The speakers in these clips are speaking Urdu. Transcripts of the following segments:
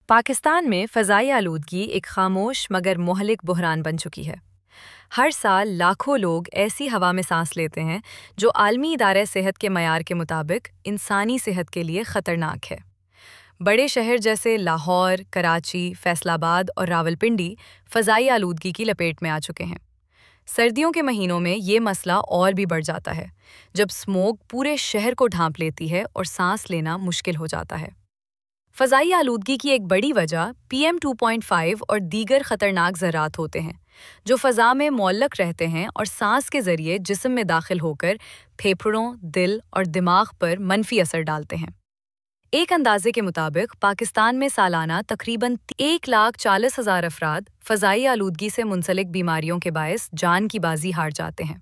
پاکستان میں فضائی آلودگی ایک خاموش مگر مہلک بحران بن چکی ہے۔ ہر سال لاکھوں لوگ ایسی ہوا میں سانس لیتے ہیں جو عالمی ادارہ صحت کے معیار کے مطابق انسانی صحت کے لیے خطرناک ہے۔ بڑے شہر جیسے لاہور، کراچی، فیصل آباد اور راولپنڈی فضائی آلودگی کی لپیٹ میں آ چکے ہیں۔ سردیوں کے مہینوں میں یہ مسئلہ اور بھی بڑھ جاتا ہے، جب اسموگ پورے شہر کو ڈھانپ لیتی ہے اور سانس لینا مشکل ہو جاتا ہے۔ فضائی آلودگی کی ایک بڑی وجہ PM 2.5 اور دیگر خطرناک ذرات ہوتے ہیں، جو فضا میں معلق رہتے ہیں اور سانس کے ذریعے جسم میں داخل ہو کر پھیپھڑوں، دل اور دماغ پر منفی اثر ڈالتے ہیں۔ ایک اندازے کے مطابق پاکستان میں سالانہ تقریباً 1,40,000 افراد فضائی آلودگی سے منسلک بیماریوں کے باعث جان کی بازی ہار جاتے ہیں۔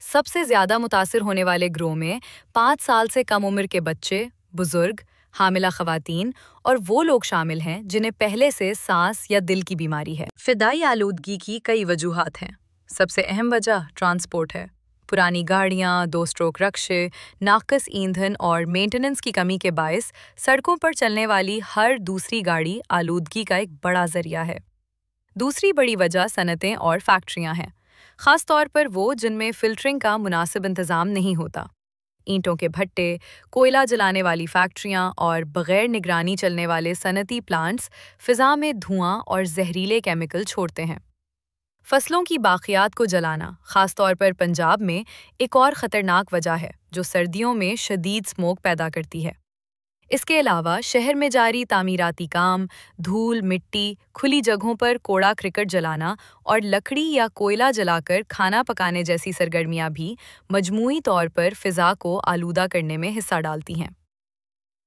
سب سے زیادہ متاثر ہونے والے گروہ میں 5 سال سے کم عمر کے بچے، بزرگ، حاملہ خواتین اور وہ لوگ شامل ہیں جنہیں پہلے سے سانس یا دل کی بیماری ہے۔ فضائی آلودگی کی کئی وجوہات ہیں۔ سب سے اہم وجہ ٹرانسپورٹ ہے۔ پرانی گاڑیاں، 2 اسٹروک رکشے، ناقص ایندھن اور مینٹیننس کی کمی کے باعث سڑکوں پر چلنے والی ہر دوسری گاڑی آلودگی کا ایک بڑا ذریعہ ہے۔ دوسری بڑی وجہ صنعتیں اور فیکٹریاں ہیں، خاص طور پر وہ جن میں فلٹرنگ کا مناسب انتظام نہیں ہوتا۔ اینٹوں کے بھٹے، کوئلہ جلانے والی فیکٹریاں اور بغیر نگرانی چلنے والے صنعتی پلانٹس فضا میں دھواں اور زہریلے کیمیکل چھوڑتے ہیں۔ فصلوں کی باقیات کو جلانا، خاص طور پر پنجاب میں، ایک اور خطرناک وجہ ہے جو سردیوں میں شدید اسموگ پیدا کرتی ہے۔ اس کے علاوہ شہر میں جاری تعمیراتی کام، دھول، مٹی، کھلی جگہوں پر کوڑا کرکٹ جلانا اور لکڑی یا کوئلہ جلا کر کھانا پکانے جیسی سرگرمیاں بھی مجموعی طور پر فضا کو آلودہ کرنے میں حصہ ڈالتی ہیں۔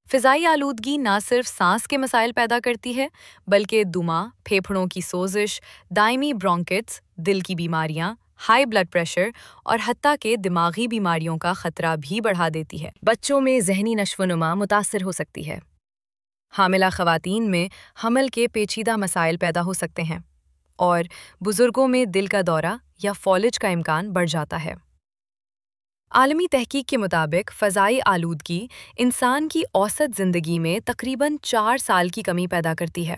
فضائی آلودگی نہ صرف سانس کے مسائل پیدا کرتی ہے، بلکہ دمہ، پھیپھڑوں کی سوزش، دائمی برونکٹس، دل کی بیماریاں، ہائی بلڈ پریشر اور حتیٰ کہ دماغی بیماریوں کا خطرہ بھی بڑھا دیتی ہے۔ بچوں میں ذہنی نشو و نما متاثر ہو سکتی ہے۔ حاملہ خواتین میں حمل کے پیچیدہ مسائل پیدا ہو سکتے ہیں، اور بزرگوں میں دل کا دورہ یا فالج کا امکان بڑھ جاتا ہے۔ عالمی تحقیق کے مطابق فضائی آلودگی انسان کی اوسط زندگی میں تقریباً 4 سال کی کمی پیدا کرتی ہے۔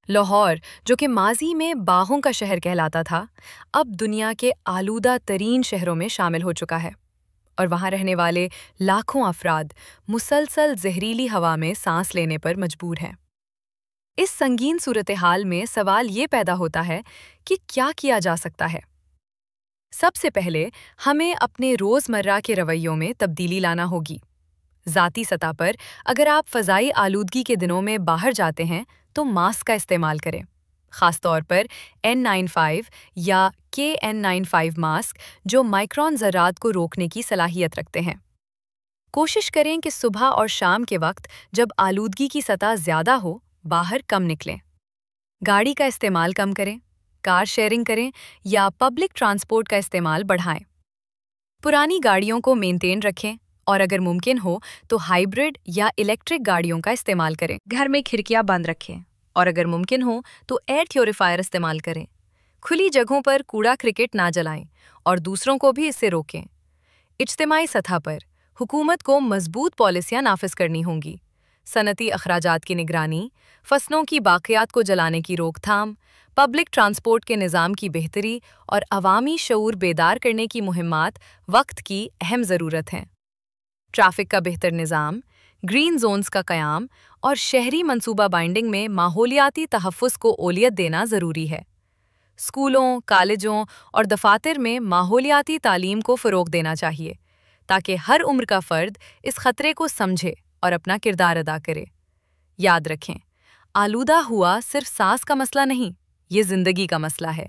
لاہور، جو کہ ماضی میں باغوں کا شہر کہلاتا تھا، اب دنیا کے آلودہ ترین شہروں میں شامل ہو چکا ہے، اور وہاں رہنے والے لاکھوں افراد مسلسل زہریلی ہوا میں سانس لینے پر مجبور ہیں۔ اس سنگین صورتحال میں سوال یہ پیدا ہوتا ہے کہ کیا کیا جا سکتا ہے؟ سب سے پہلے ہمیں اپنے روزمرہ کے رویوں میں تبدیلی لانا ہوگی۔ ذاتی سطح پر اگر آپ فضائی آلودگی کے دنوں میں باہر جاتے ہیں تو ماسک کا استعمال کریں، خاص طور پر N95 یا KN95 ماسک جو مائکرون ذرات کو روکنے کی صلاحیت رکھتے ہیں۔ کوشش کریں کہ صبح اور شام کے وقت جب آلودگی کی سطح زیادہ ہو، باہر کم نکلیں۔ گاڑی کا استعمال کم کریں، کار شیئرنگ کریں یا پبلک ٹرانسپورٹ کا استعمال بڑھائیں۔ پرانی گاڑیوں کو مینٹین رکھیں اور اگر ممکن ہو تو ہائیبرڈ یا الیکٹرک گاڑیوں کا استعمال کریں۔ گھر میں کھڑکیاں بند رکھیں اور اگر ممکن ہو تو ایئر پیوریفائر استعمال کریں۔ کھلی جگہوں پر کوڑا کرکٹ نہ جلائیں اور دوسروں کو بھی اس سے روکیں۔ اجتماعی سطح پر حکومت کو مضبوط پالیسیاں نافذ کرنی ہوں گی۔ صنعتی اخراجات کی نگرانی، فصلوں کی باقیات کو جلانے کی روک تھام، پبلک ٹرانسپورٹ کے نظام کی بہتری اور عوامی شعور بیدار کرنے کی مہمات وقت کی اہم ضرورت ہیں۔ ٹریفک کا بہتر نظام، گرین زونز کا قیام اور شہری منصوبہ بائنڈنگ میں ماحولیاتی تحفظ کو اولویت دینا ضروری ہے۔ اسکولوں، کالجوں اور دفاتر میں ماحولیاتی تعلیم کو فروغ دینا چاہیے تاکہ ہر عمر کا فرد اس خطرے کو سمجھے اور اپنا کردار ادا کرے۔ یاد رکھیں، آلودہ ہوا صرف سانس کا مسئلہ نہیں، یہ زندگی کا مسئلہ ہے۔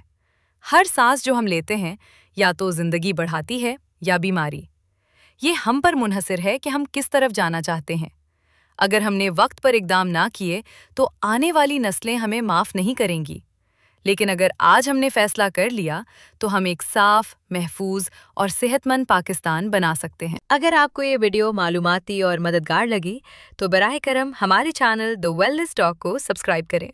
ہر سانس جو ہم لیتے ہیں یا تو زندگی بڑھاتی ہے یا بیماری۔ یہ ہم پر منحصر ہے کہ ہم کس طرف جانا چاہتے ہیں۔ اگر ہم نے وقت پر اقدام نہ کیے تو آنے والی نسلیں ہمیں معاف نہیں کریں گی، لیکن اگر آج ہم نے فیصلہ کر لیا تو ہم ایک صاف، محفوظ اور صحت مند پاکستان بنا سکتے ہیں۔ اگر آپ کو یہ ویڈیو معلوماتی اور مددگار لگی تو براہ کرم ہمارے چینل دی ویلنس ٹاک کو سبسکرائب کریں۔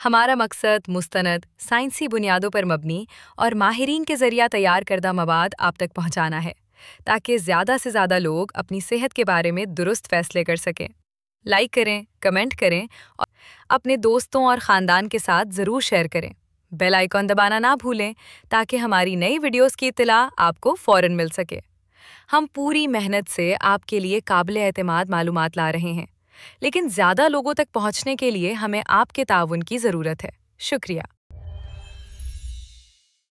ہمارا مقصد مستند، سائنسی بنیادوں پر مبنی اور ماہرین کے ذریعہ تیار کردہ مواد آپ تک پہنچانا ہے، تاکہ زیادہ سے زیادہ لوگ اپنی صحت کے بارے میں درست فیصلے کر سکیں۔ لائک کریں، کمنٹ کریں اور اپنے دوستوں اور خاندان کے ساتھ ضرور شیئر کریں۔ بیل آئیکن دبانا نہ بھولیں تاکہ ہماری نئی ویڈیوز کی اطلاع آپ کو فوراً مل سکے۔ ہم پوری محنت سے آپ کے لیے قابل اعتماد معلومات لا رہے ہیں، لیکن زیادہ لوگوں تک پہنچنے کے لیے ہمیں آپ کے تعاون کی ضرورت ہے۔ شکریہ۔